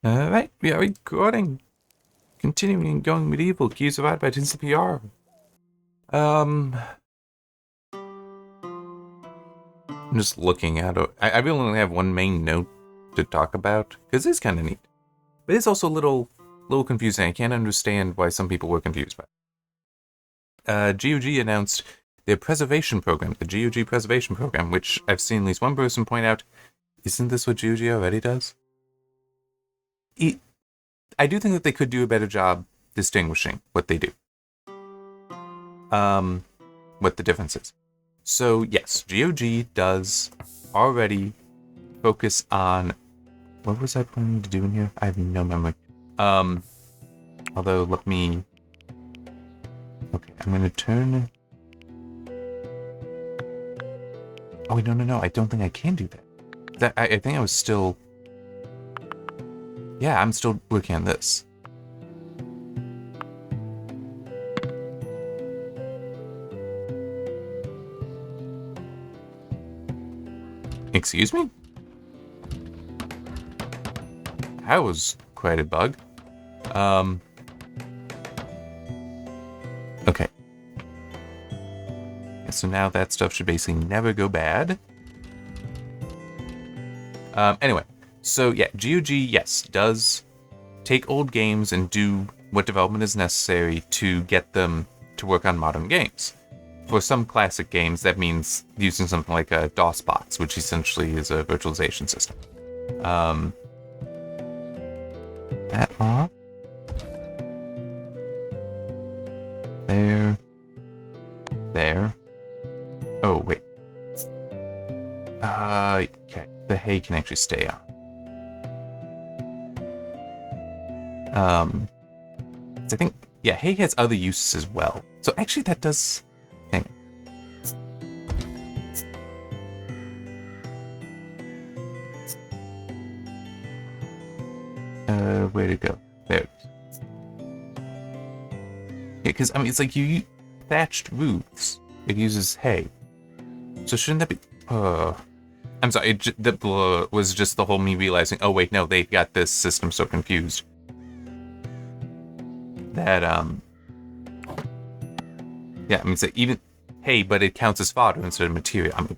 Alright, we are recording. Continuing and going medieval. Keys survived by Tinsley PR. I'm just looking at it. I really only have one main note to talk about, because it's kind of neat. But it's also a little confusing. I can't understand why some people were confused by it. GOG announced their preservation program, the GOG preservation program, which I've seen at least one person point out, isn't this what GOG already does? I do think that they could do a better job distinguishing what they do. What the difference is. So yes, GOG does already focus on, what was I planning to do in here? I have no memory. Although let me, okay, I'm gonna turn, oh wait, no, I don't think I can do that. I think I was still, yeah, I'm still working on this. Excuse me? That was quite a bug. Okay. So now that stuff should basically never go bad. Anyway, so yeah, GOG, yes, does take old games and do what development is necessary to get them to work on modern games. For some classic games, that means using something like a DOS box, which essentially is a virtualization system. That off. There. Oh, wait. Okay. The hay can actually stay on. So I think, yeah, hay has other uses as well. So actually that does, hang on. Where'd it go? There. Yeah, because, I mean, it's like you thatched roofs. It uses hay. So shouldn't that be, I'm sorry, that was just the whole me realizing, oh wait, no, they got this system so confused. That, yeah, I mean, so even, hey, but it counts as fodder instead of material. I mean,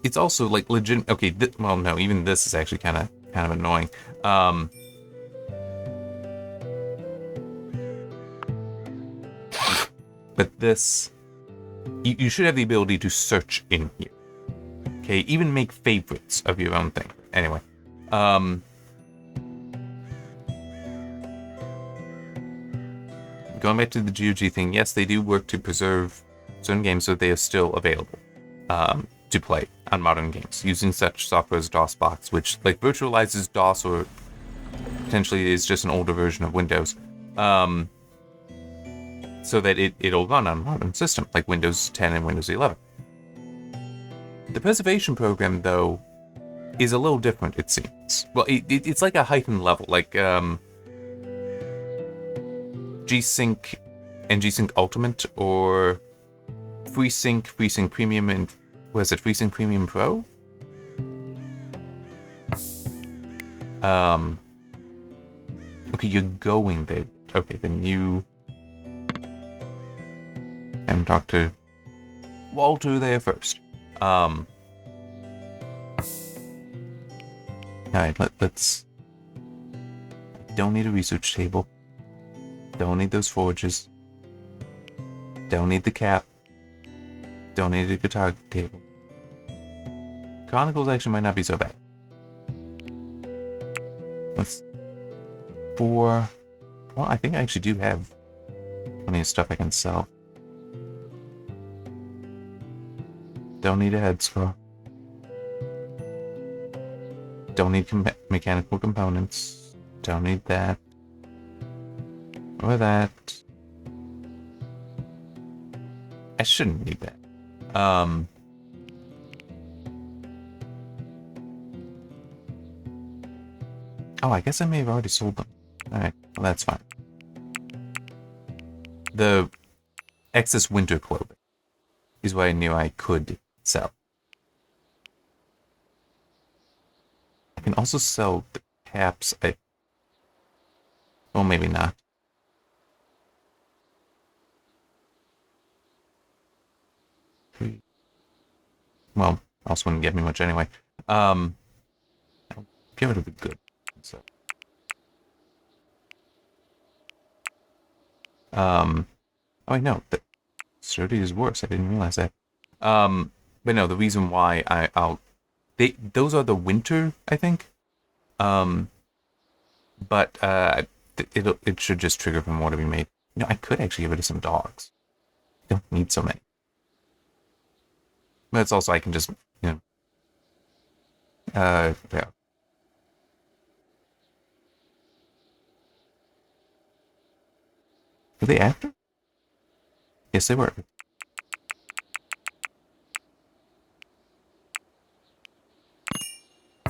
it's also like legit. Okay, well, no, even this is actually kind of annoying. But this, you should have the ability to search in here. Okay, even make favorites of your own thing. Anyway, going back to the GOG thing, yes, they do work to preserve certain games so they are still available to play on modern games using such software as DOSBox, which like virtualizes DOS or potentially is just an older version of Windows, so that it'll run on modern systems like Windows 10 and Windows 11. The preservation program, though, is a little different, it seems. Well, it's like a heightened level, like G-Sync and G-Sync Ultimate, or FreeSync Premium, and was it FreeSync Premium Pro? Okay, you're going there. Okay, then you and talk to Walter there first. Alright, let's. Don't need a research table. Don't need those forges. Don't need the cap. Don't need a guitar table. Chronicles actually might not be so bad. Let's. Well, I think I actually do have plenty of stuff I can sell. Don't need a head scar. Don't need mechanical components. Don't need that. Or that. I shouldn't need that. Oh, I guess I may have already sold them. Alright, well that's fine. The excess winter clothing is what I knew I could sell. can also sell the caps. Well, maybe not. Well, also wouldn't get me much anyway. I'll get rid of the good. So, oh wait, no, the sturdy is worse. I didn't realize that. But no, the reason why those are the winter, I think. But it should just trigger for more to be made. You know, I could actually get rid of some dogs. I don't need so many. But it's also I can just, you know, yeah. Were they after? Yes, they were.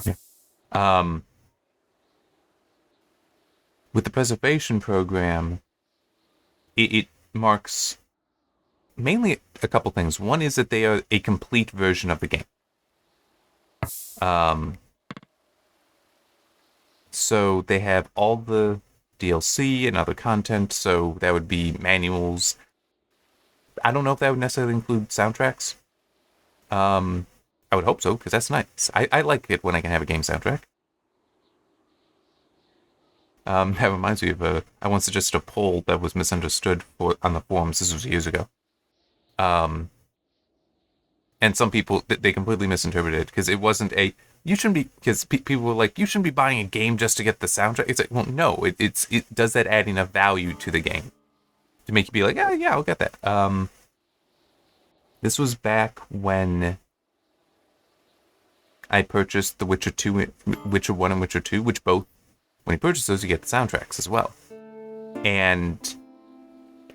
Yeah. With the preservation program, it marks mainly a couple things. One is that they are a complete version of the game. So they have all the DLC and other content, so that would be manuals. I don't know if that would necessarily include soundtracks. I would hope so, because that's nice. I like it when I can have a game soundtrack. That reminds me of I once suggested a poll that was misunderstood on the forums. This was years ago. And some people, they completely misinterpreted it, because it wasn't you shouldn't be, because people were like, you shouldn't be buying a game just to get the soundtrack. It's like, well, no, it does that add enough value to the game to make you be like, yeah, I'll get that. This was back when I purchased The Witcher 2, Witcher 1 and Witcher 2, which both, when you purchase those, you get the soundtracks as well. And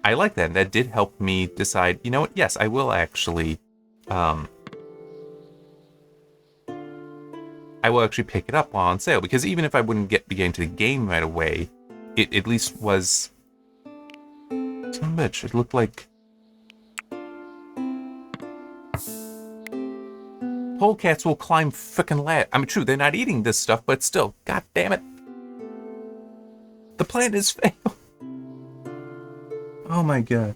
I like that. That did help me decide, you know what, yes, I will actually, I will actually pick it up while on sale, because even if I wouldn't get into the game right away, it at least was some bitch. It looked like polecats will climb frickin' ladders. I mean, true, they're not eating this stuff, but still, god damn it, the plan has failed. Oh my god,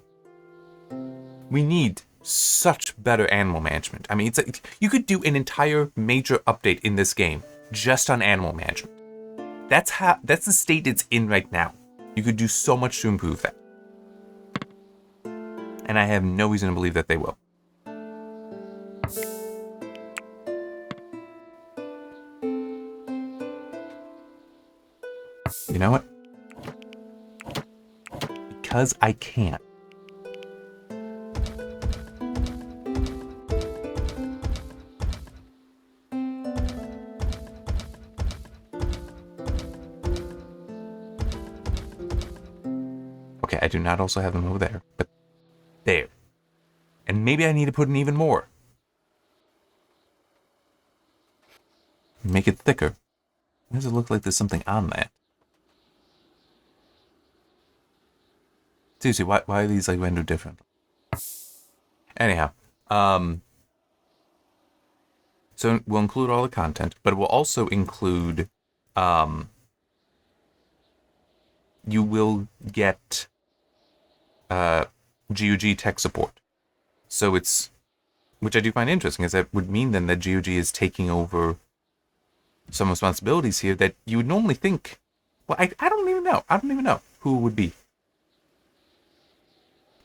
we need such better animal management. I mean, it's like, you could do an entire major update in this game just on animal management. That's the state it's in right now. You could do so much to improve that. And I have no reason to believe that they will. You know what? Because I can. Okay, I do not also have them over there, but there. And maybe I need to put in even more. Make it thicker. Why does it look like there's something on that? Seriously, why are these like rendered different? Anyhow, so we'll include all the content, but it will also include, you will get GOG tech support. So it's, which I do find interesting, is that would mean then that GOG is taking over some responsibilities here that you would normally think, well, I don't even know. I don't even know who it would be.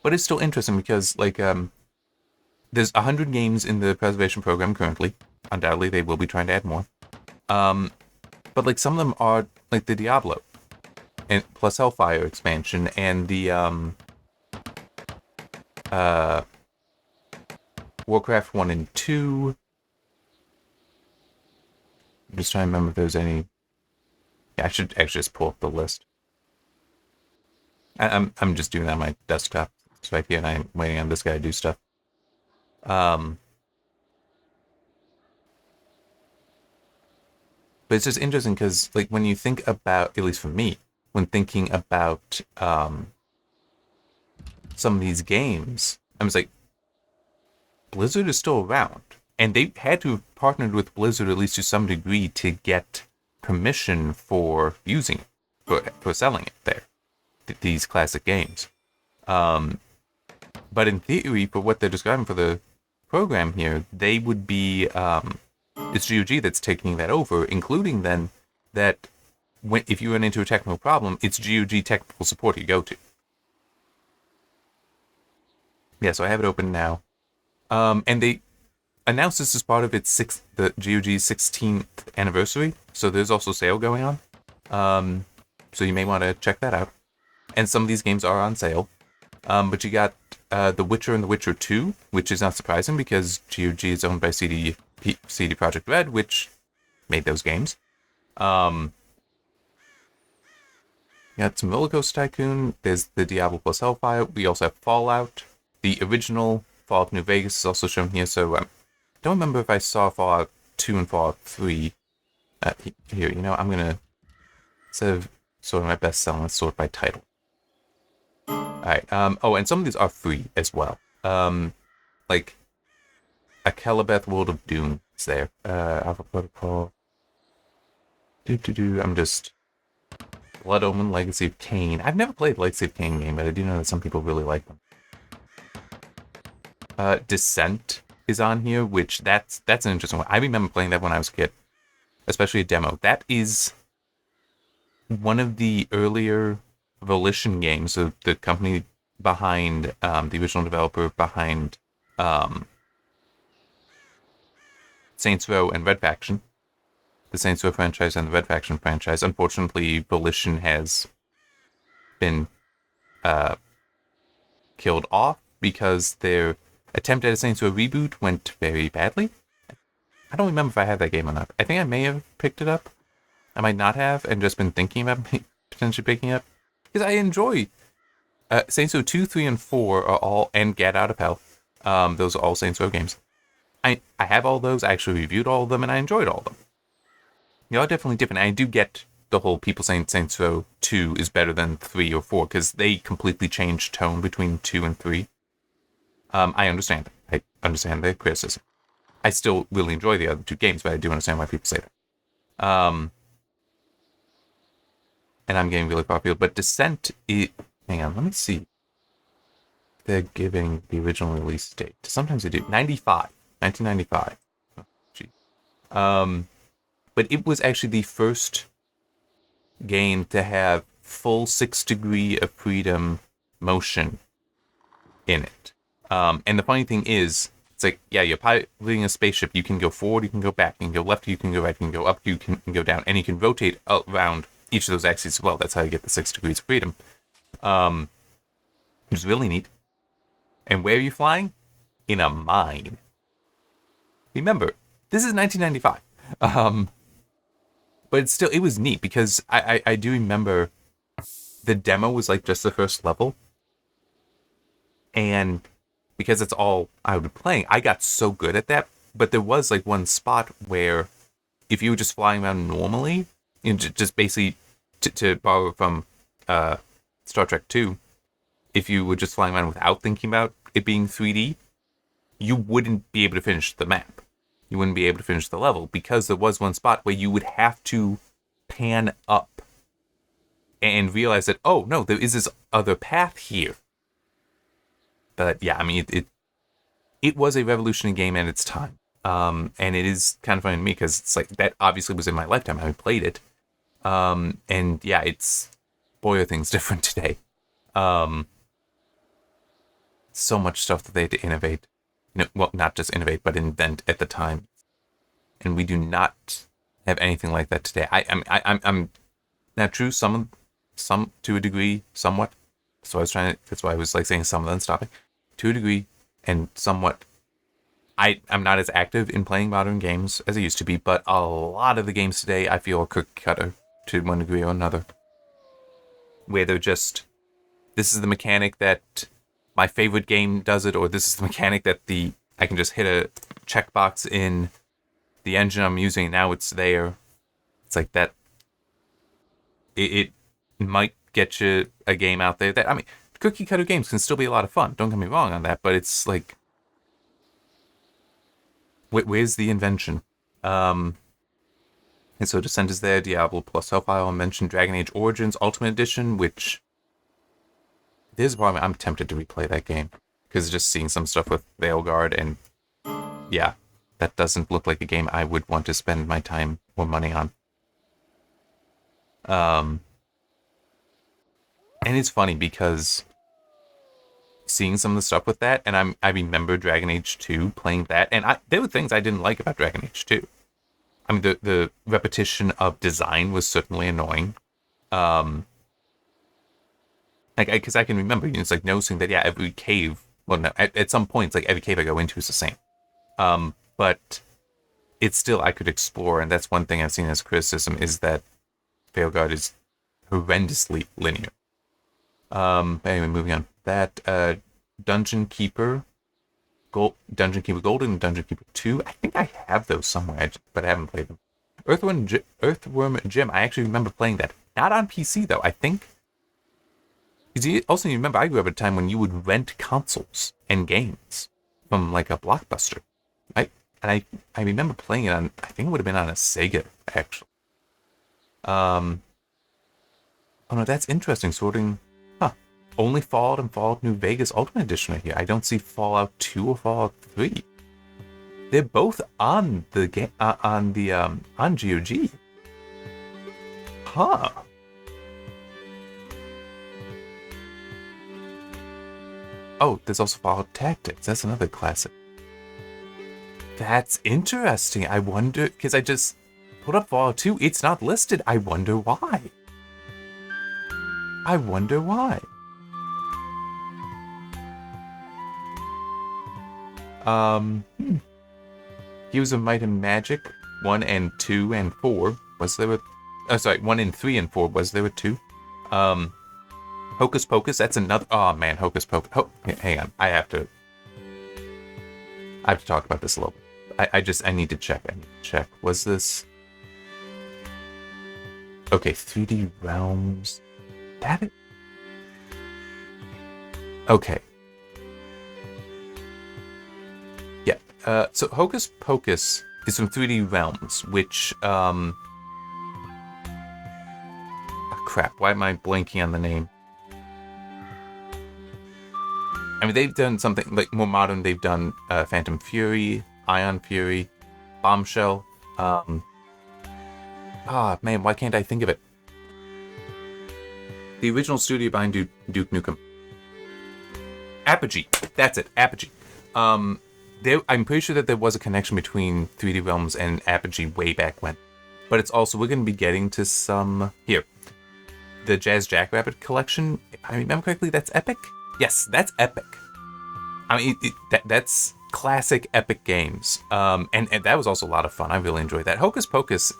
But it's still interesting because, like, there's 100 games in the preservation program currently. Undoubtedly, they will be trying to add more. But, like, some of them are, like, the Diablo, and plus Hellfire expansion, and the, Warcraft 1 and 2. I'm just trying to remember if there's any. Yeah, I should actually just pull up the list. I'm just doing that on my desktop. It's right here, and I'm waiting on this guy to do stuff. But it's just interesting because, like, when you think about, at least for me, when thinking about some of these games, I was like, Blizzard is still around, and they had to have partnered with Blizzard at least to some degree to get permission for using it, for selling it there. These classic games. But in theory, for what they're describing for the program here, they would be, it's GOG that's taking that over, including then that if you run into a technical problem, it's GOG technical support you go to. Yeah, so I have it open now. And they announced this as part of the GOG's 16th anniversary, so there's also a sale going on. So you may want to check that out. And some of these games are on sale. But you got The Witcher and The Witcher 2, which is not surprising because GOG is owned by CD Projekt Red, which made those games. You got some Roller Coaster Tycoon. There's the Diablo plus Hellfire. We also have Fallout. The original Fallout New Vegas is also shown here. So I don't remember if I saw Fallout 2 and Fallout 3 here. I'm going to, instead of sorting my best selling, let's sort by title. Alright, and some of these are free as well. Like a Akelabeth World of Doom is there. Alpha Protocol. I'm just... Blood Omen, Legacy of Kain. I've never played Legacy of Kain game, but I do know that some people really like them. Descent is on here, which that's an interesting one. I remember playing that when I was a kid, especially a demo. That is one of the earlier Volition games, so the company behind the original developer behind Saints Row and Red Faction, the Saints Row franchise and the Red Faction franchise. Unfortunately, Volition has been killed off because their attempt at a Saints Row reboot went very badly. I don't remember if I had that game or not. I think I may have picked it up. I might not have, and just been thinking about potentially picking it up. Because I enjoy Saints Row 2, 3, and 4 are all, and Get Out of Hell. Those are all Saints Row games. I have all those. I actually reviewed all of them, and I enjoyed all of them. They are definitely different. I do get the whole people saying Saints Row 2 is better than 3 or 4, because they completely changed tone between 2 and 3. I understand. I understand the criticism. I still really enjoy the other two games, but I do understand why people say that. And I'm getting really popular. But Descent is... Hang on, let me see. They're giving the original release date. Sometimes they do. 1995. Oh, gee. But it was actually the first game to have full 6 degree of freedom motion in it. And the funny thing is, it's like, yeah, you're piloting a spaceship. You can go forward, you can go back, you can go left, you can go right, you can go up, you can go down, and you can rotate around each of those axes as well. That's how you get the 6 degrees of freedom. Which is really neat. And where are you flying? In a mine. Remember, this is 1995. But it was neat because I do remember the demo was like just the first level. And because that's all I would be playing, I got so good at that. But there was like one spot where if you were just flying around normally, just basically to borrow from Star Trek 2, if you were just flying around without thinking about it being 3D, you wouldn't be able to finish the map. You wouldn't be able to finish the level because there was one spot where you would have to pan up and realize that, oh, no, there is this other path here. But yeah, I mean, it was a revolutionary game at its time. And it is kind of funny to me because it's like that obviously was in my lifetime. I played it. And yeah, boy, are things different today. So much stuff that they had to innovate. Well, not just innovate, but invent at the time. And we do not have anything like that today. I'm now true, some to a degree, somewhat. So that's why I was like saying some and then stopping. To a degree, and somewhat. I'm not as active in playing modern games as I used to be, but a lot of the games today I feel are cookie cutter to one degree or another. Where they're just, this is the mechanic that my favorite game does it, or this is the mechanic that I can just hit a checkbox in the engine I'm using, and now it's there. It's like that. It might get you a game out there that, I mean, cookie cutter games can still be a lot of fun. Don't get me wrong on that, but it's like, where's the invention? And so Descent is there, Diablo plus Hellfire. I'll mention Dragon Age Origins Ultimate Edition, which there's a problem. I'm tempted to replay that game because just seeing some stuff with Veilguard, and yeah, that doesn't look like a game I would want to spend my time or money on. And it's funny because seeing some of the stuff with that, and I remember Dragon Age 2 playing that, and there were things I didn't like about Dragon Age 2. I mean, the repetition of design was certainly annoying. Because I can remember, it's like noticing that, yeah, every cave, well, no, at some points, like every cave I go into is the same. But it's still, I could explore, and that's one thing I've seen as criticism, is that Veilguard is horrendously linear. Anyway, moving on. That Dungeon Keeper Golden and Dungeon Keeper 2. I think I have those somewhere, but I haven't played them. Earthworm Jim. I actually remember playing that. Not on PC though. I think. Also, you remember I grew up at a time when you would rent consoles and games from like a Blockbuster. I remember playing it on. I think it would have been on a Sega actually. Oh no, that's interesting. Sorting. Only Fallout and Fallout New Vegas Ultimate Edition right here. I don't see Fallout 2 or Fallout 3. They're both on the game on GOG. Huh. Oh, there's also Fallout Tactics. That's another classic. That's interesting. I wonder, because I just put up Fallout 2. It's not listed. I wonder why. Heroes of Might and Magic 1 and 2 and 4. Was there a 1 and 3 and 4, was there a 2? Hocus Pocus, that's another. Oh man, Hocus Pocus. Hang on. I have to talk about this a little bit. I need to check. Was this okay, 3D Realms? That it? Okay. So Hocus Pocus is from 3D Realms, which, crap, why am I blanking on the name? I mean, they've done something, like, more modern. They've done, Phantom Fury, Ion Fury, Bombshell, man, why can't I think of it? The original studio behind Duke Nukem. Apogee, that's it, Apogee. I'm pretty sure that there was a connection between 3D Realms and Apogee way back when. But it's also, we're going to be getting to some... Here. The Jazz Jackrabbit collection, if I remember correctly, that's Epic? Yes, that's Epic. I mean, that's classic Epic games. And that was also a lot of fun. I really enjoyed that. Hocus Pocus,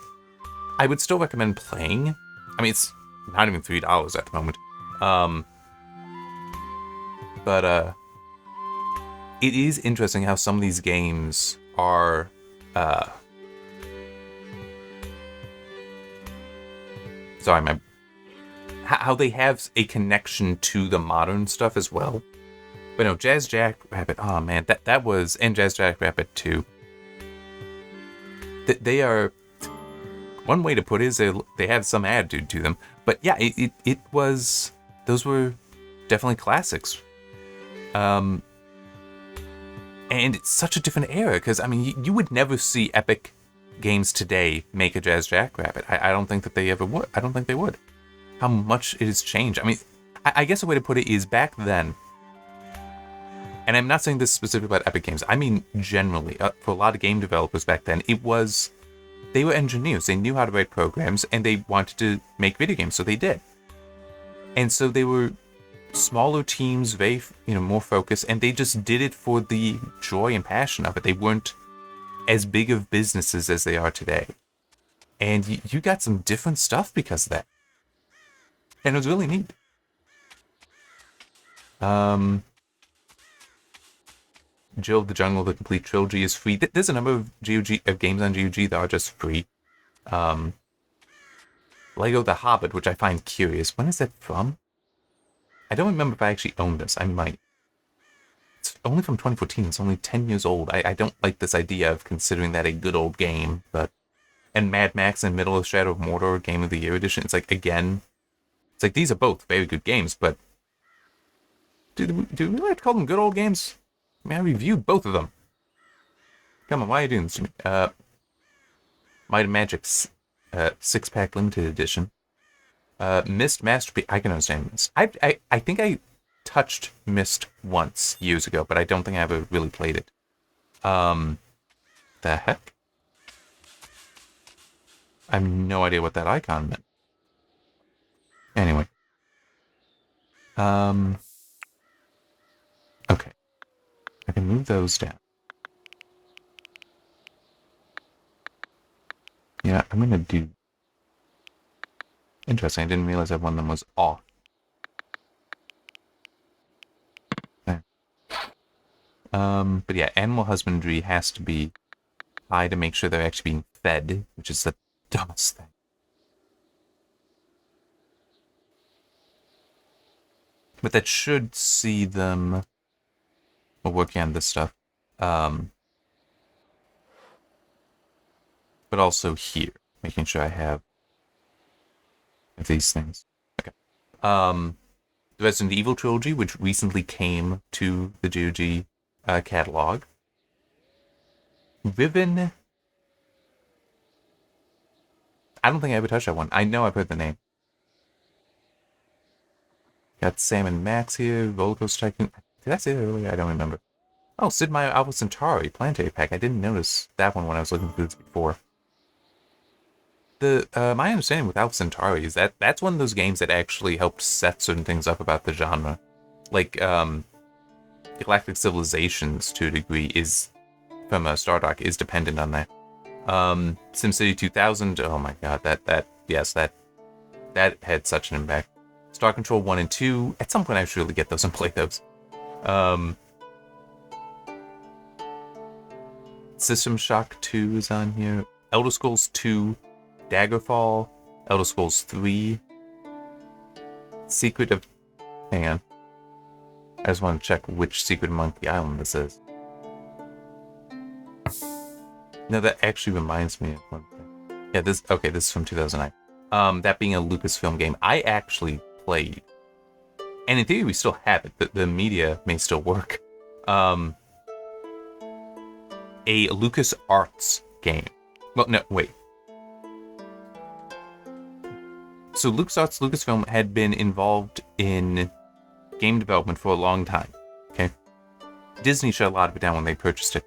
I would still recommend playing. I mean, it's not even $3 at the moment. But it is interesting how some of these games are how they have a connection to the modern stuff as well. But no, Jazz Jackrabbit, oh man, that was, and Jazz Jackrabbit 2. They are, one way to put it is they have some attitude to them. But yeah, it was, those were definitely classics. And it's such a different era, because, I mean, you would never see Epic games today make a Jazz Jackrabbit. I don't think that they ever would. I don't think they would. How much it has changed. I mean, I guess the way to put it is back then, and I'm not saying this specifically about Epic Games, I mean generally, for a lot of game developers back then, they were engineers. They knew how to write programs, and they wanted to make video games, so they did. And so they were smaller teams, very, more focused, and they just did it for the joy and passion of it. They weren't as big of businesses as they are today. And you got some different stuff because of that. And it was really neat. Jill of the Jungle, the complete trilogy is free. There's a number of games on GOG that are just free. Lego The Hobbit, which I find curious. When is that from? I don't remember if I actually own this. I might. It's only from 2014. It's only 10 years old. I don't like this idea of considering that a good old game, but and Mad Max in Middle of Shadow of Mordor Game of the Year edition. It's like, again, it's like these are both very good games, but do we really have to call them good old games? I mean, I reviewed both of them. Come on, why are you doing this to me? Might and Magic 6-pack limited edition. Myst Masterpiece. I can understand Myst. I think I touched Myst once years ago, but I don't think I ever really played it. The heck? I have no idea what that icon meant. Anyway. Okay. I can move those down. Yeah, I'm gonna do... Interesting, I didn't realize that one of them was off. There. But yeah, animal husbandry has to be high to make sure they're actually being fed, which is the dumbest thing. But that should see them working on this stuff. But also here, making sure I have these things. Okay. The Resident Evil trilogy, which recently came to the GOG catalog. Riven. I don't think I ever touched that one. I know I've heard the name. Got Sam and Max here, Roller Coaster Tycoon. Did I say that earlier? I don't remember. Oh, Sid Meier Alpha Centauri, Planetary Pack. I didn't notice that one when I was looking through this before. My understanding with Alpha Centauri is that that's one of those games that actually helped set certain things up about the genre. Like, Galactic Civilizations, to a degree, is, from Stardock, is dependent on that. SimCity 2000, oh my god, that had such an impact. Star Control 1 and 2, at some point I should really get those and play those. System Shock 2 is on here. Elder Scrolls 2, Daggerfall, Elder Scrolls 3, Secret of... Hang on. I just want to check which Secret of Monkey Island this is. No, that actually reminds me of one thing. Yeah, this is from 2009. That being a Lucasfilm game, I actually played. And in theory, we still have it. The media may still work. A LucasArts game. Well, no, wait. So LucasArts, Lucasfilm had been involved in game development for a long time. Okay, Disney shut a lot of it down when they purchased it,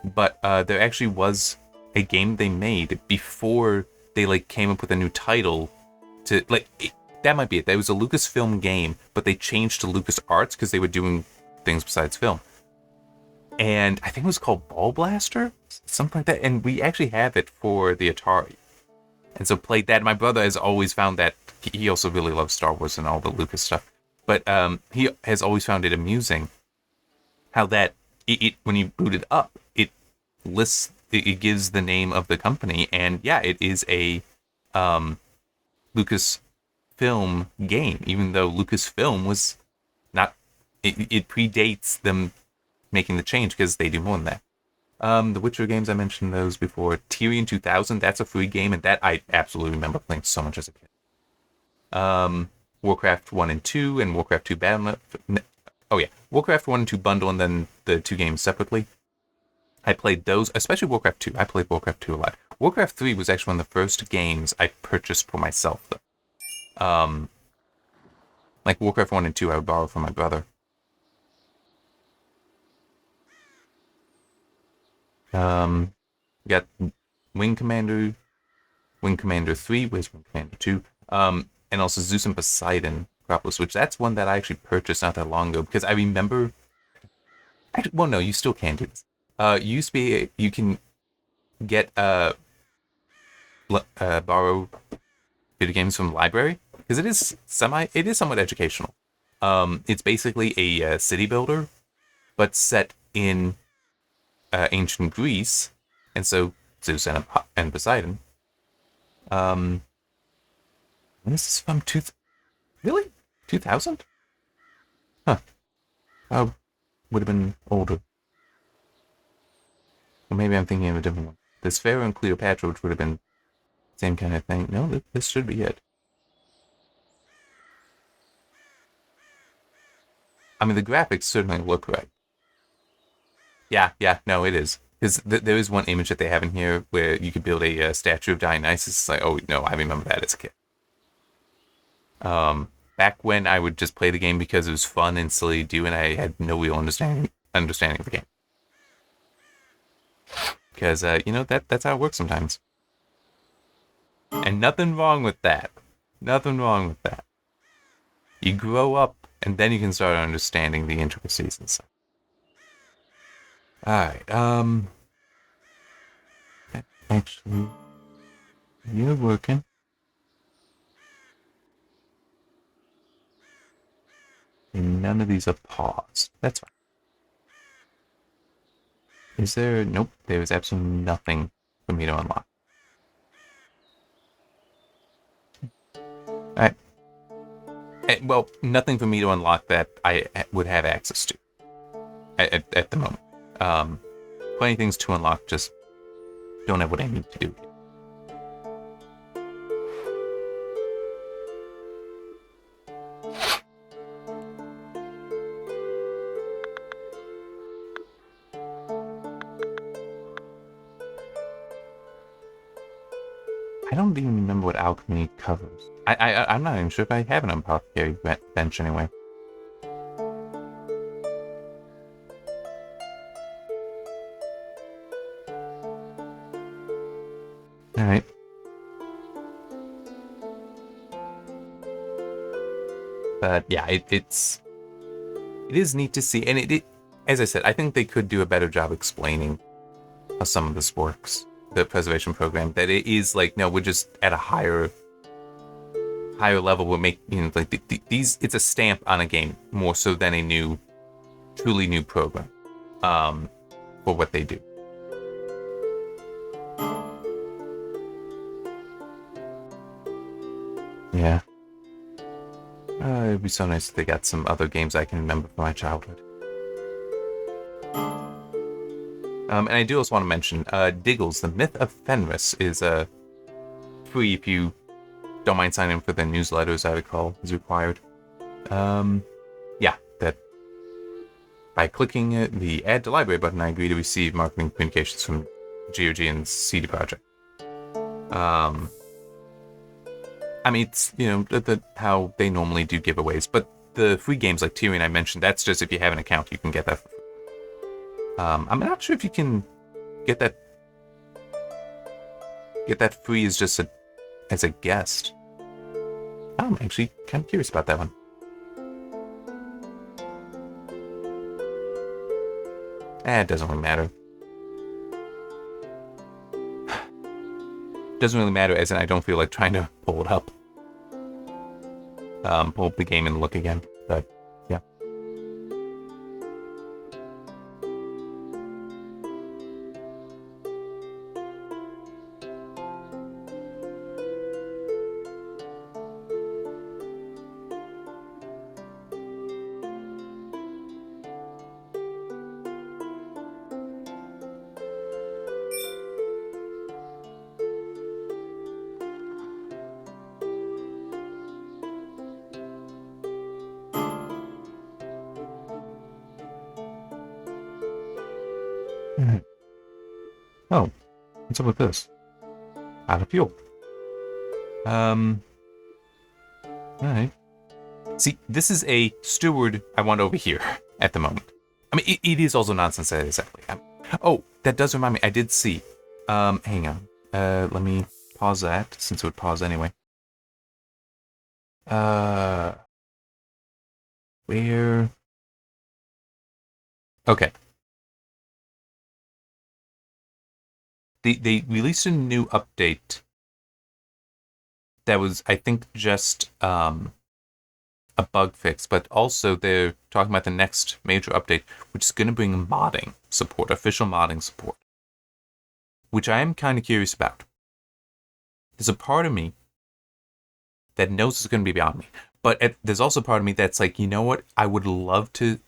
but there actually was a game they made before they came up with a new title. That might be it. That was a Lucasfilm game, but they changed to LucasArts because they were doing things besides film. And I think it was called Ball Blaster, something like that. And we actually have it for the Atari. And so played that. My brother has always found that he also really loves Star Wars and all the Lucas stuff. But he has always found it amusing how that it when you boot it up, it lists, it gives the name of the company, and yeah, it is a Lucasfilm game, even though Lucasfilm was not. It predates them making the change because they do more than that. The Witcher games, I mentioned those before. Tyrion 2000, that's a free game, and that I absolutely remember playing so much as a kid. Warcraft 1 and 2, and Warcraft 2 Battle... Oh yeah, Warcraft 1 and 2 bundle, and then the two games separately. I played those, especially Warcraft 2. I played Warcraft 2 a lot. Warcraft 3 was actually one of the first games I purchased for myself, though. Like Warcraft 1 and 2, I would borrow from my brother. We got Wing Commander 3, where's Wing Commander 2? And also Zeus and Poseidon Acropolis, which that's one that I actually purchased not that long ago, because I remember... Actually, well, no, you still can do this. You used to be... You can get, borrow video games from the library, because it is somewhat educational. It's basically a city builder, but set in ancient Greece, and so Zeus and Poseidon. This is from really? 2000? Huh. I would have been older. Or maybe I'm thinking of a different one. There's Pharaoh and Cleopatra, which would have been Same kind of thing. No, this should be it. I mean, the graphics certainly look right. Yeah, no, it is. Because there is one image that they have in here where you could build a statue of Dionysus. It's like, oh, no, I remember that as a kid. Back when I would just play the game because it was fun and silly to do, and I had no real understanding of the game. Because, that's how it works sometimes. And nothing wrong with that. Nothing wrong with that. You grow up, and then you can start understanding the intricacies and stuff. Alright, actually, you're working. And none of these are paused. That's fine. Is there... Nope, there is absolutely nothing for me to unlock. Alright. Well, nothing for me to unlock that I would have access to at the moment. Plenty of things to unlock, just don't have what I need to do. I don't even remember what alchemy covers. I'm not even sure if I have an apothecary bench anyway. Alright. But yeah, it is neat to see, and it as I said, I think they could do a better job explaining how some of this works. The preservation program, that it is like, no, we're just at a higher level. We'll make, like these. It's a stamp on a game more so than a truly new program, for what they do. Yeah. It'd be so nice if they got some other games I can remember from my childhood. And I do also want to mention, Diggles, The Myth of Fenris, is free if you don't mind signing up for the newsletters, I recall, is required. Yeah, that by clicking the Add to Library button, I agree to receive marketing communications from GOG and CD Projekt. I mean, it's, how they normally do giveaways, but the free games like Tyrion I mentioned, that's just if you have an account, you can get that for free. I'm not sure if you can get that free as just as a guest. I'm actually kind of curious about that one. It doesn't really matter. Doesn't really matter, as in I don't feel like trying to pull it up. Pull up the game and look again, but yeah. Oh, what's up with this? Out of fuel. Alright. See, this is a steward I want over here at the moment. I mean, it is also nonsense, exactly. Oh, that does remind me, I did see. Hang on. Let me pause that, since it would pause anyway. Where? Okay. They released a new update that was, I think, just a bug fix, but also they're talking about the next major update, which is going to bring modding support, official modding support, which I am kind of curious about. There's a part of me that knows it's going to be beyond me, but there's also a part of me that's like, you know what? I would love to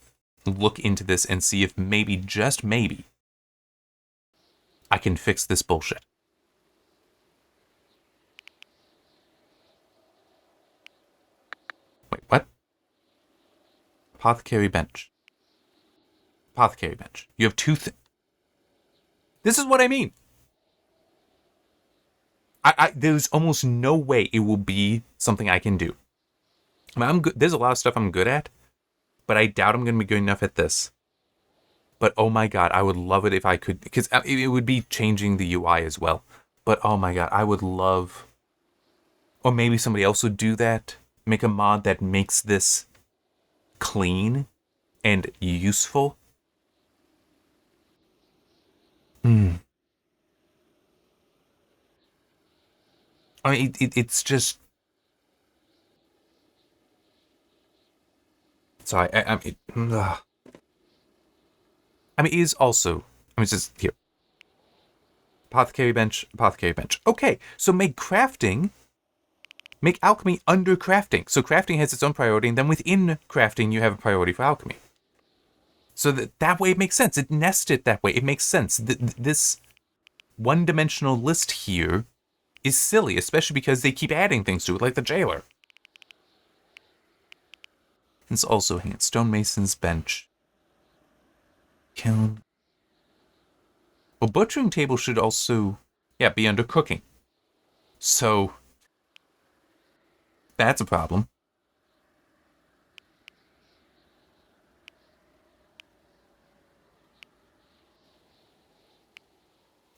look into this and see if maybe, just maybe, I can fix this bullshit. Apothecary bench. Apothecary bench. You have two things. This is what I mean. There's almost no way it will be something I can do. I mean, I'm good. There's a lot of stuff I'm good at, but I doubt I'm going to be good enough at this. But oh my god, I would love it if I could, because it would be changing the UI as well. But oh my god, I would love, or maybe somebody else would do that. Make a mod that makes this clean and useful. I mean, it's just. Sorry, I mean, it is also. I mean, it's just here. Apothecary bench, apothecary bench. Okay, so make alchemy under crafting. So crafting has its own priority, and then within crafting, you have a priority for alchemy. So that way it makes sense. It nested that way. It makes sense. This one-dimensional list here is silly, especially because they keep adding things to it, like the jailer. It's also hang on, stonemason's bench. Kiln. Well, butchering table should also, be under cooking. So that's a problem.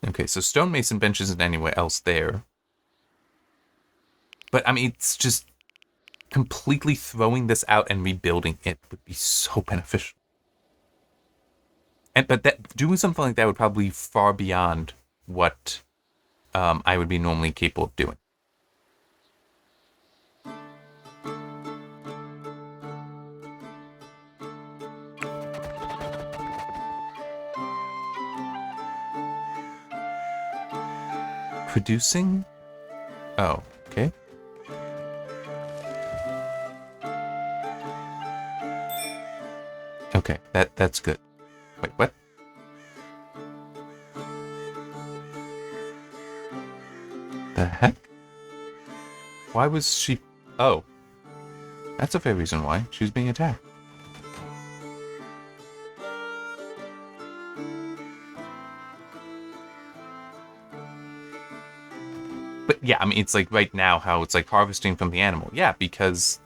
Okay, so stonemason bench isn't anywhere else there. But I mean, it's just completely throwing this out and rebuilding it would be so beneficial. But that doing something like that would probably be far beyond what I would be normally capable of doing. Producing? Oh, okay. Okay, that's good. Wait, what? The heck? Why was she... Oh. That's a fair reason why. She was being attacked. But yeah, I mean, it's like right now how it's like harvesting from the animal. Yeah, because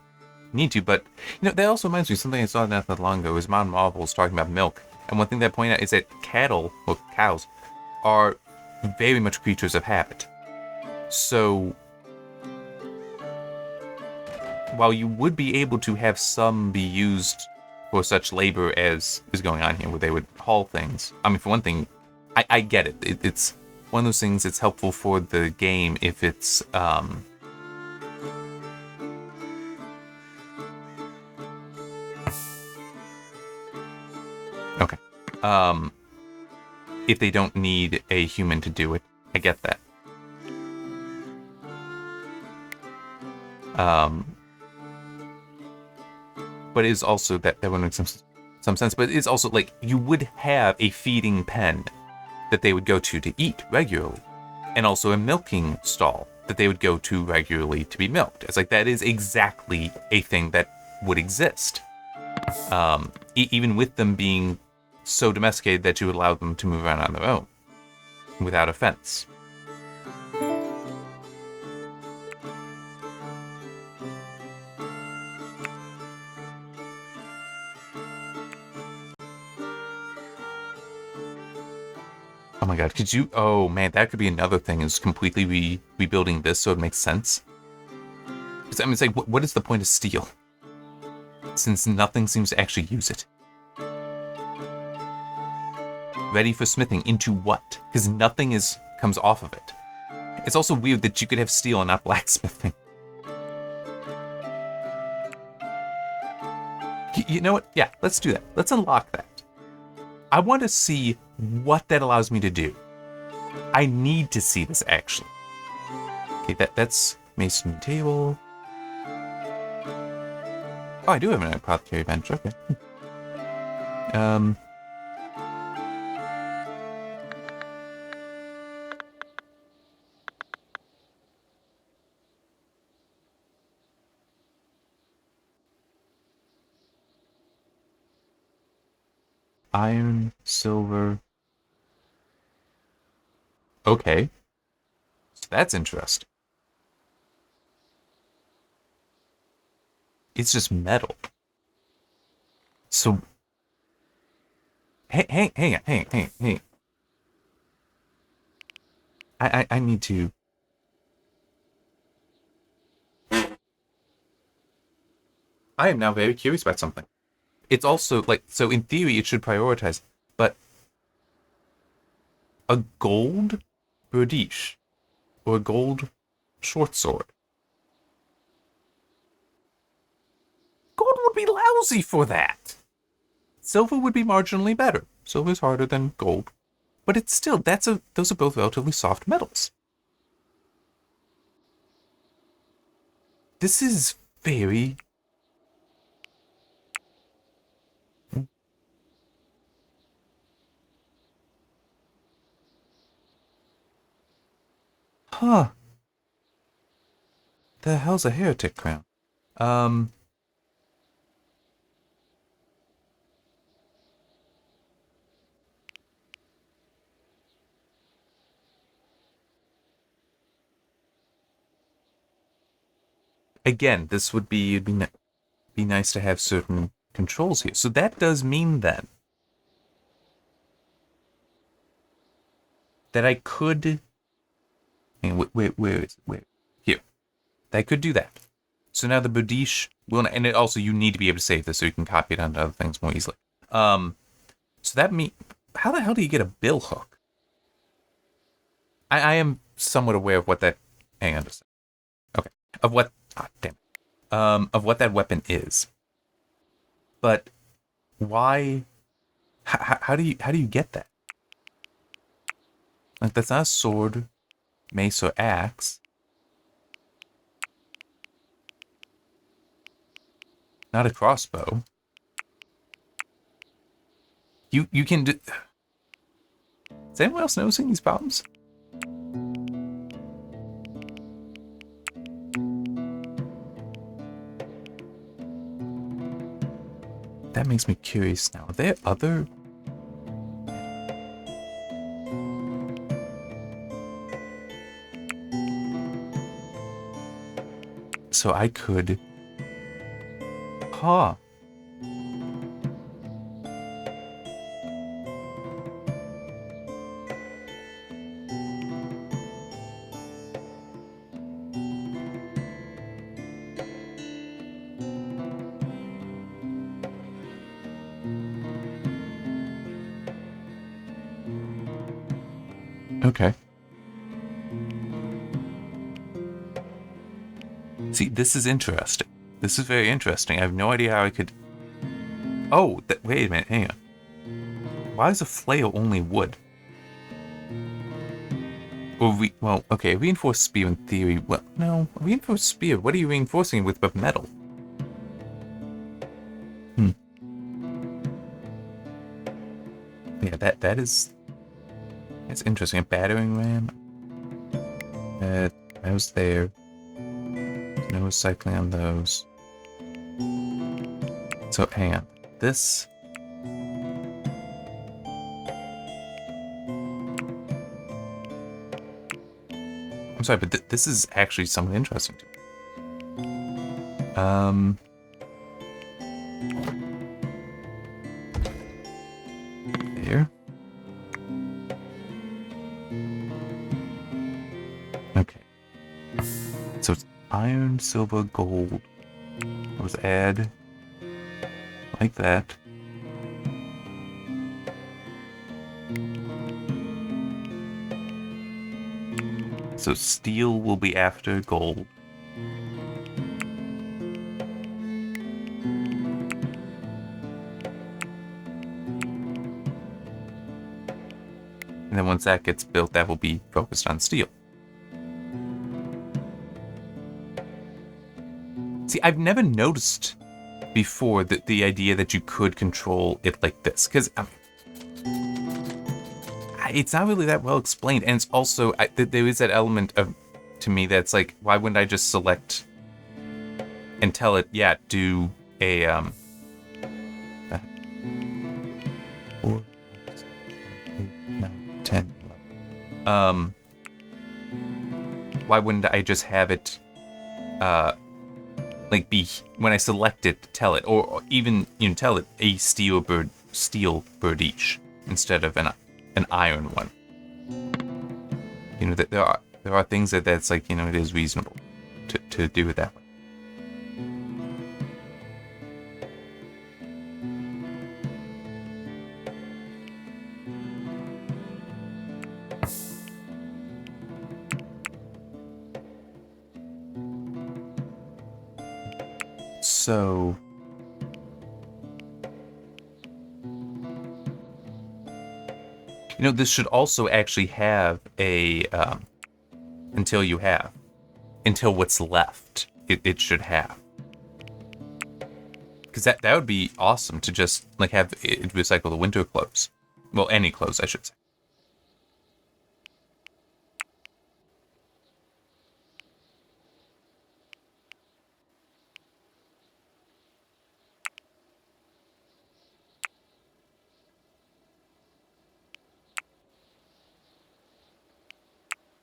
need to, but that also reminds me of something I saw not that long ago. Is Modern Marvels talking about milk, and one thing that I point out is that cattle, or cows, are very much creatures of habit. So while you would be able to have some be used for such labor as is going on here, where they would haul things. I mean, for one thing, I get it. It's one of those things. It's helpful for the game if it's okay. If they don't need a human to do it, I get that. But it is also that would make some sense. But it's also like you would have a feeding pen that they would go to eat regularly, and also a milking stall that they would go to regularly to be milked. It's like that is exactly a thing that would exist, even with them being so domesticated that you would allow them to move around on their own without offense. Oh my god, could you... Oh man, that could be another thing, is completely rebuilding this so it makes sense. I mean, it's like, what is the point of steel? Since nothing seems to actually use it. Ready for smithing into what? Because nothing comes off of it. It's also weird that you could have steel and not blacksmithing. You know what? Yeah, let's do that. Let's unlock that. I want to see what that allows me to do. I need to see this, actually. Okay, that's masonry table. Oh, I do have an apothecary bench. Okay. Iron, silver. Okay. So that's interesting. It's just metal. So, hang on. I need to. I am now very curious about something. It's also like, so in theory it should prioritize, but a gold bradish or a gold short sword. Gold would be lousy for that. Silver would be marginally better. Silver's harder than gold, but it's still those are both relatively soft metals. This is very. Huh. The hell's a heretic crown? Um. Again, this would be be nice to have certain controls here. So that does mean then that I could. Hang on, where is it? Where? Here. I could do that. So now the Bodish will, and it also you need to be able to save this so you can copy it onto other things more easily. So that means, how the hell do you get a bill hook? I am somewhat aware of what that. Hang on a second. Okay, of what? Damn. Of what that weapon is. But why? How do you get that? Like that's not a sword, mace, or axe. Not a crossbow. You can do. Is anyone else noticing these problems? That makes me curious now. Are there other? So I could. Huh. Okay. See, this is interesting. This is very interesting. I have no idea how I could. Oh, wait a minute. Hang on. Why is a flail only wood? Or well, okay, reinforced spear in theory. Well, no, reinforced spear. What are you reinforcing it with but metal? Yeah, that's interesting. A battering ram. I was there. No recycling on those. So hang on. This. I'm sorry, but this is actually somewhat interesting to me. There. Okay. So it's iron, silver, gold. Let's add like that. So steel will be after gold. And then once that gets built, that will be focused on steel. See, I've never noticed before the idea that you could control it like this, because it's not really that well explained, and it's also there is that element of to me that's like, why wouldn't I just select and tell it, yeah, do a Why wouldn't I just have it, like be when I select it, tell it, or even tell it a steel bird each instead of an iron one. That there are things that's like it is reasonable to do it that way. So this should also actually have a until what's left it should have, because that would be awesome to just like have it recycle the winter clothes. Well, any clothes, I should say.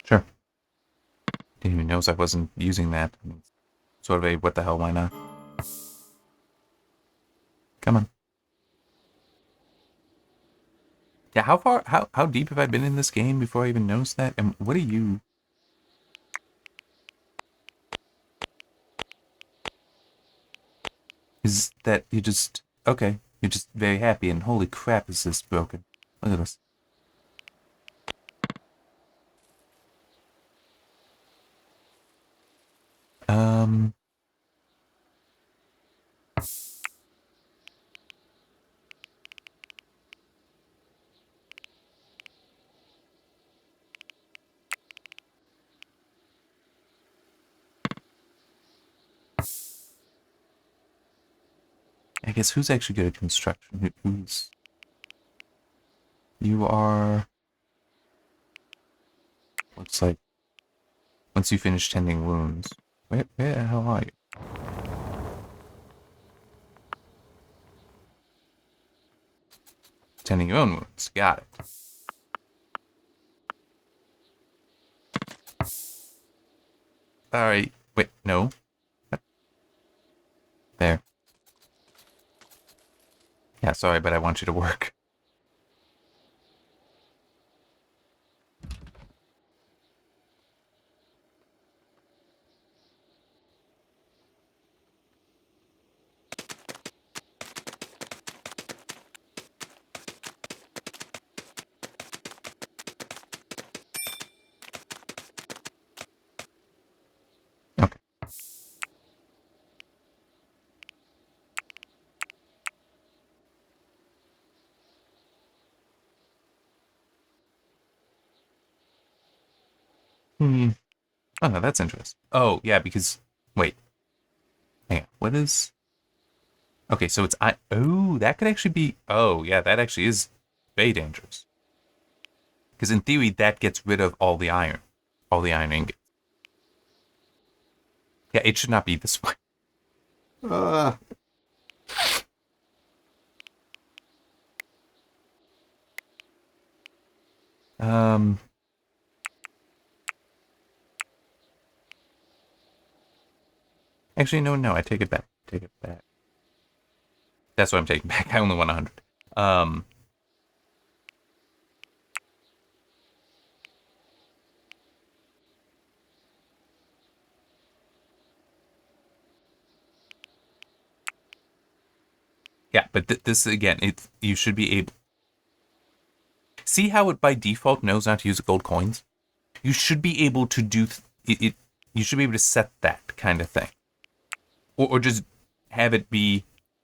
Sure. Didn't even notice I wasn't using that. Sort of a what the hell, why not? Come on. Yeah, how deep have I been in this game before I even noticed that? And what are you? Is that you just okay? You're just very happy, and holy crap, is this broken? Look at this. I guess who's actually good at construction? Who's you are? Looks like once you finish tending wounds, where the hell are you? Tending your own wounds. Got it. All right. Wait, no. There. Yeah, sorry, but I want you to work. Okay. Hmm. Oh, no, that's interesting. Oh, yeah, because wait. Hang on. What is? Okay, so it's I. Oh, that could actually be. Oh, yeah, that actually is very dangerous. Because in theory, that gets rid of all the iron ingots. Yeah, it should not be this way. Uh. Um. Actually, no. I take it back. Take it back. That's what I'm taking back. I only want 100. Um. Yeah, but this again, you should be able. See how it by default knows not to use the gold coins? You should be able to do it. You should be able to set that kind of thing, or just have it be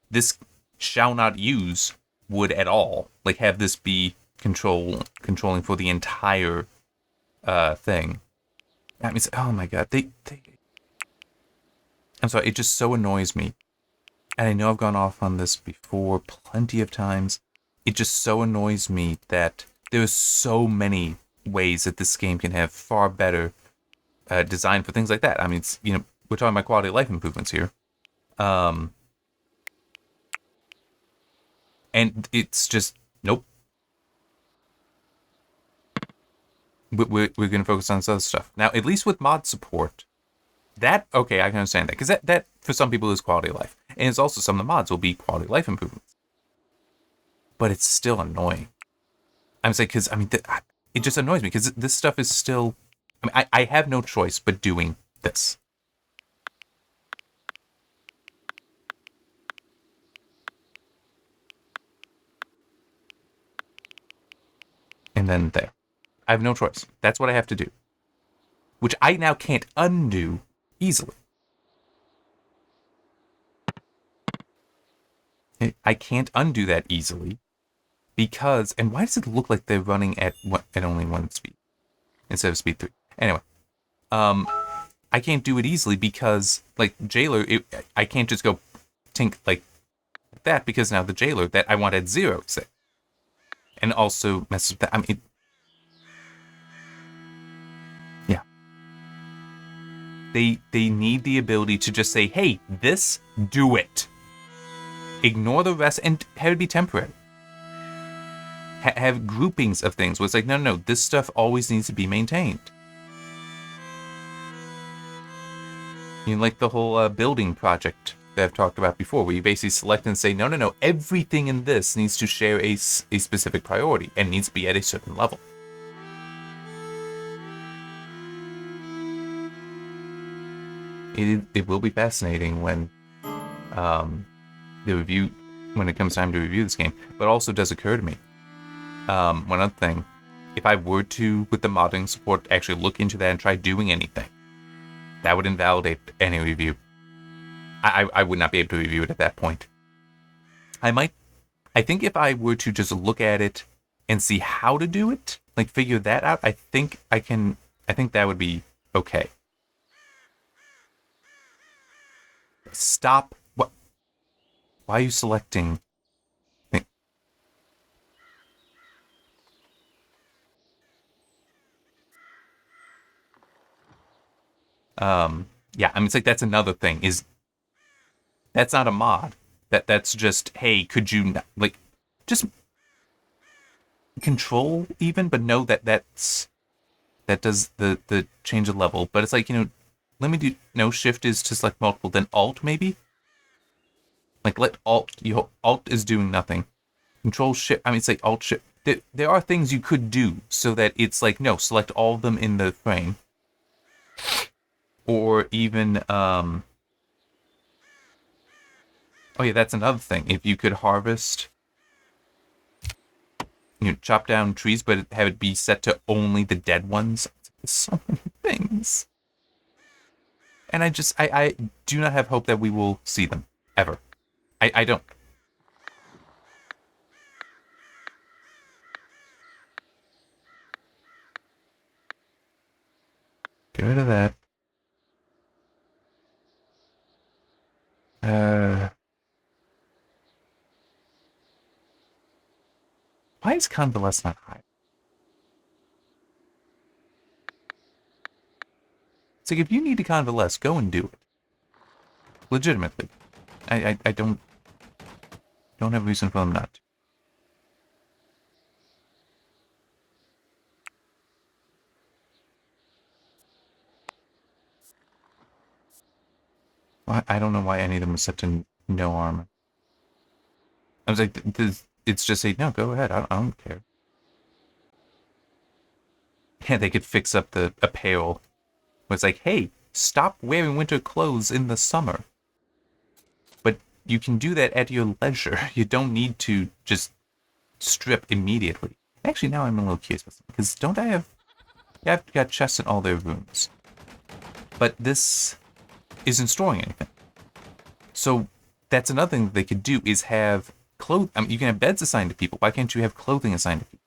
this shall not use wood at all. Like have this be controlling for the entire thing. That means oh my god, they I'm sorry, it just so annoys me. And I know I've gone off on this before plenty of times. It just so annoys me that there's so many ways that this game can have far better design for things like that. I mean, it's, we're talking about quality of life improvements here. And it's just, nope. we're going to focus on this other stuff. Now, at least with mod support, okay, I can understand that. Because that, for some people, is quality of life. And it's also some of the mods will be quality of life improvements. But it's still annoying. I'm saying, because, I mean, it just annoys me. Because this stuff is still... I mean, I have no choice but doing this. And then there. I have no choice. That's what I have to do. Which I now can't undo easily. I can't undo that easily because... And why does it look like they're running at only one speed instead of speed 3? Anyway, I can't do it easily because, like, Jailer, I can't just go tink like that because now the Jailer that I want at 0 is there. And also messes with that. I mean, yeah. They need the ability to just say, hey, this, do it. Ignore the rest and have it be temporary. Have groupings of things where it's like, no, this stuff always needs to be maintained. You know, like the whole building project that I've talked about before, where you basically select and say, no, everything in this needs to share a specific priority and needs to be at a certain level. It will be fascinating when when it comes time to review this game. But it also does occur to me, one other thing, if I were to, with the modding support, actually look into that and try doing anything, that would invalidate any review. I would not be able to review it at that point. I think if I were to just look at it and see how to do it, like figure that out, I think that would be okay. Stop. What? Why are you selecting? Yeah, I mean, it's like that's another thing. That's not a mod. That's just, hey, could you not, like, just control even, but know that does the change of level. But it's like, let me do, no, shift is to select multiple, then alt maybe? Like, let alt is doing nothing. Control shift, I mean, it's like alt shift. There are things you could do so that it's like, no, select all of them in the frame. Or even, oh yeah, that's another thing. If you could harvest, chop down trees, but have it be set to only the dead ones. So many things. And I do not have hope that we will see them, ever. I don't. Get rid of that. Why is convalesce not high? It's like, if you need to convalesce, go and do it. Legitimately. I don't have a reason for them not to. I don't know why any of them are set to no armor. I was like, it's just say, no, go ahead, I don't care. Yeah, they could fix up the apparel. It's like, hey, stop wearing winter clothes in the summer. But you can do that at your leisure. You don't need to just strip immediately. Actually, now I'm a little curious, because don't I have... Yeah, I've got chests in all their rooms. But this isn't storing anything. So that's another thing that they could do, is have clothes. I mean, you can have beds assigned to people. Why can't you have clothing assigned to people?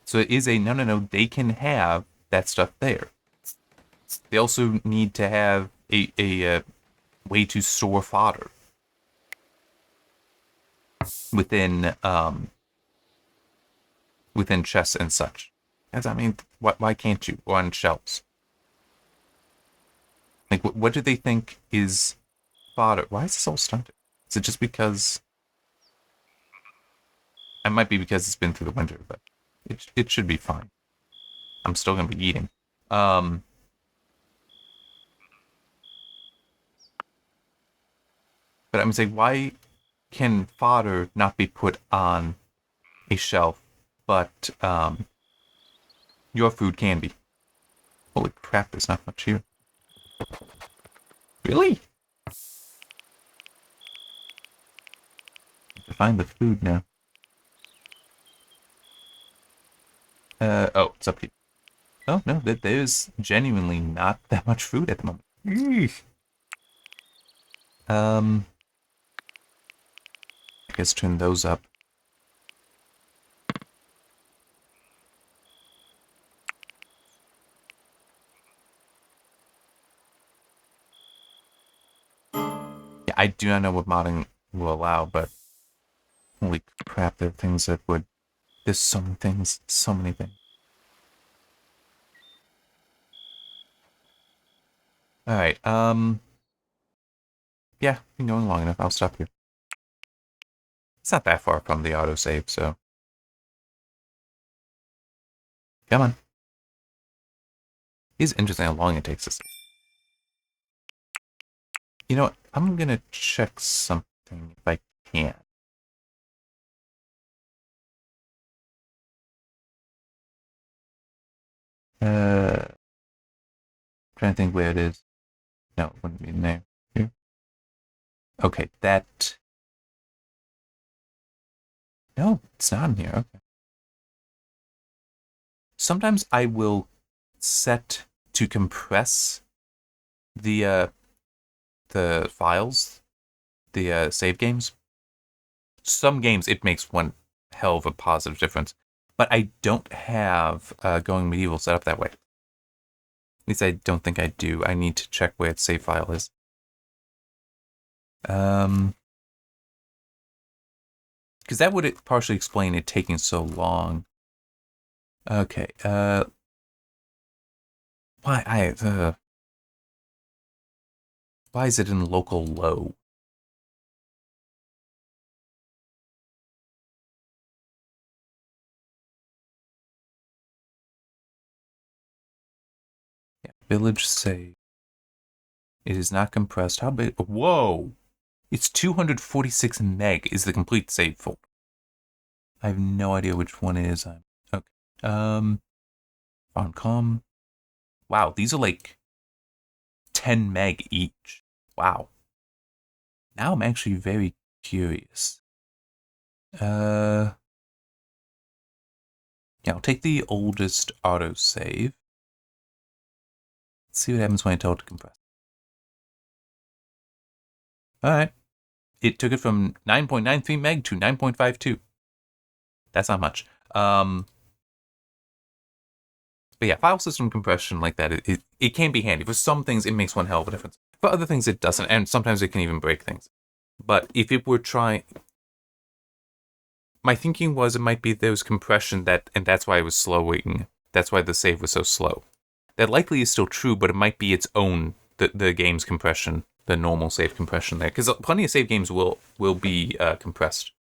So it is a no, they can have that stuff there. They also need to have a way to store fodder within chests and such. As I mean, why can't you? Or on shelves? Like, what do they think is fodder? Why is this all stunted? Is it just because... It might be because it's been through the winter, but It should be fine. I'm still gonna be eating. But I'm saying, why can fodder not be put on a shelf, but your food can be? Holy crap! There's not much here. Really? To find the food now. Oh, it's up here. Oh no, there's genuinely not that much food at the moment. Eesh. I guess turn those up. Yeah, I do not know what modding will allow, but holy crap, there are things that would. There's so many things, so many things. All right, yeah, been going long enough. I'll stop here. It's not that far from the autosave, so come on. It's interesting how long it takes us. You know what? I'm gonna check something if I can. Trying to think where it is. No, it wouldn't be in there. Here. Okay, that. No, it's not in here. Okay. Sometimes I will set to compress the files, the save games. Some games it makes one hell of a positive difference, but I don't have Going Medieval set up that way. At least I don't think I do. I need to check where its save file is. Because that would partially explain it taking so long. Okay. Why is it in local low? Yeah, village save. It is not compressed. How big? Whoa! It's 246 meg is the complete save folder. I have no idea which one it is. Okay. On com. Wow, these are like 10 meg each. Wow. Now I'm actually very curious. Yeah, I'll take the oldest autosave. Let's see what happens when I tell it to compress. Alright. It took it from 9.93 meg to 9.52. That's not much. But yeah, file system compression like that, it can be handy. For some things, it makes one hell of a difference. For other things, it doesn't, and sometimes it can even break things. But if it were trying... My thinking was it might be there was compression, and that's why it was slow waiting. That's why the save was so slow. That likely is still true, but it might be its own, the game's compression, the normal save compression there. Because plenty of save games will be compressed.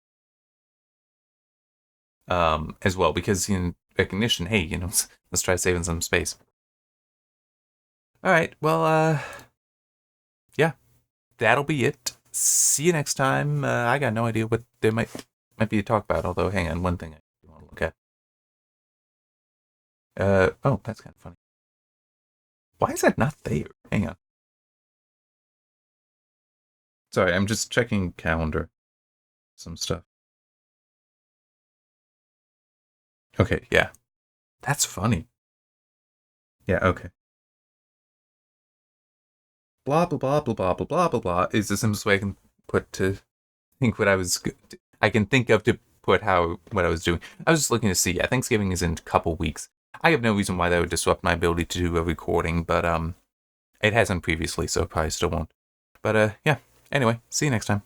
As well, because in recognition, hey, let's try saving some space. All right, well, yeah, that'll be it. See you next time. I got no idea what there might be to talk about. Although, hang on, one thing I want to look at. Oh, that's kind of funny. Why is that not there? Hang on. Sorry, I'm just checking calendar. Some stuff. Okay, yeah. That's funny. Yeah, okay. Blah, blah, blah, blah, blah, blah, blah, blah, blah is the simplest way I can put to think what I can think of to put what I was doing. I was just looking to see, yeah, Thanksgiving is in a couple weeks. I have no reason why that would disrupt my ability to do a recording, but it hasn't previously, so it probably still won't. But yeah, anyway, see you next time.